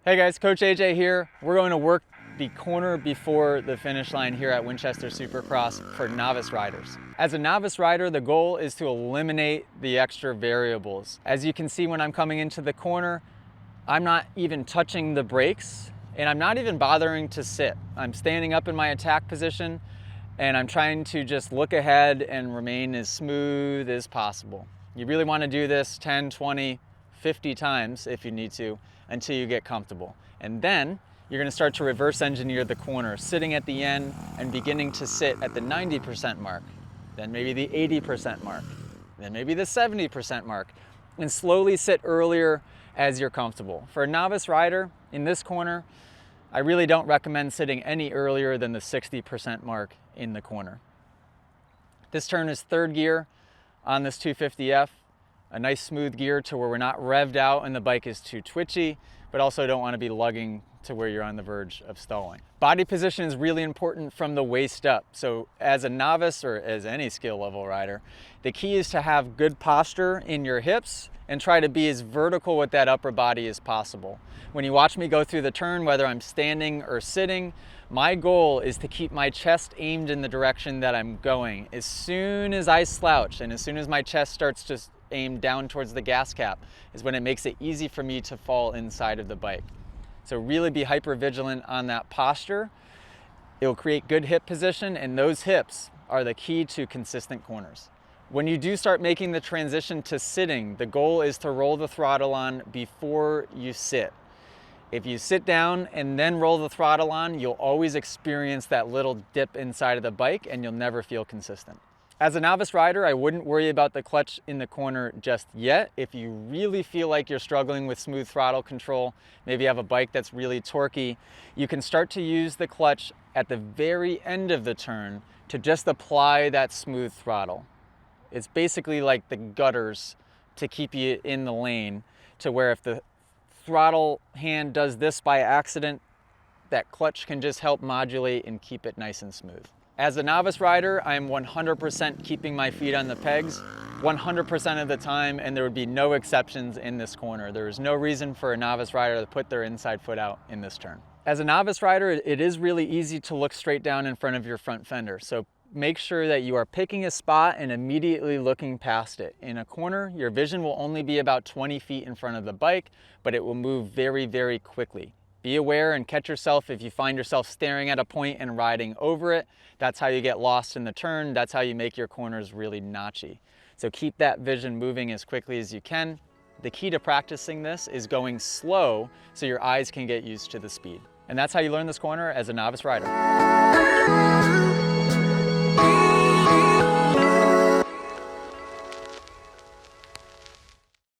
Hey guys, Coach AJ here. We're going to work the corner before the finish line here at Winchester Supercross for novice riders. As a novice rider, the goal is to eliminate the extra variables. As you can see, when I'm coming into the corner, I'm not even touching the brakes and I'm not even bothering to sit. I'm standing up in my attack position and I'm trying to just look ahead and remain as smooth as possible. You really want to do this 10, 20, 50 times if you need to until you get comfortable. And then you're going to start to reverse engineer the corner, sitting at the end and beginning to sit at the 90% mark, then maybe the 80% mark, then maybe the 70% mark, and slowly sit earlier as you're comfortable. For a novice rider in this corner, I really don't recommend sitting any earlier than the 60% mark in the corner. This turn is third gear on this 250F. A nice smooth gear to where we're not revved out and the bike is too twitchy, but also don't want to be lugging to where you're on the verge of stalling. Body position is really important from the waist up. So as a novice or as any skill level rider, the key is to have good posture in your hips and try to be as vertical with that upper body as possible. When you watch me go through the turn, whether I'm standing or sitting, my goal is to keep my chest aimed in the direction that I'm going. As soon as I slouch and as soon as my chest starts to aim down towards the gas cap is when it makes it easy for me to fall inside of the bike. So really be hyper vigilant on that posture. It will create good hip position, and those hips are the key to consistent corners. When you do start making the transition to sitting, the goal is to roll the throttle on before you sit. If you sit down and then roll the throttle on, you'll always experience that little dip inside of the bike and you'll never feel consistent. As a novice rider, I wouldn't worry about the clutch in the corner just yet. If you really feel like you're struggling with smooth throttle control, maybe you have a bike that's really torquey, you can start to use the clutch at the very end of the turn to just apply that smooth throttle. It's basically like the gutters to keep you in the lane, to where if the throttle hand does this by accident, that clutch can just help modulate and keep it nice and smooth. As a novice rider, I'm 100% keeping my feet on the pegs 100% of the time, and there would be no exceptions in this corner. There is no reason for a novice rider to put their inside foot out in this turn. As a novice rider, it is really easy to look straight down in front of your front fender. So make sure that you are picking a spot and immediately looking past it. In a corner, your vision will only be about 20 feet in front of the bike, but it will move very, very quickly. Be aware and catch yourself if you find yourself staring at a point and riding over it. That's how you get lost in the turn. That's how you make your corners really notchy. So keep that vision moving as quickly as you can. The key to practicing this is going slow so your eyes can get used to the speed. And that's how you learn this corner as a novice rider.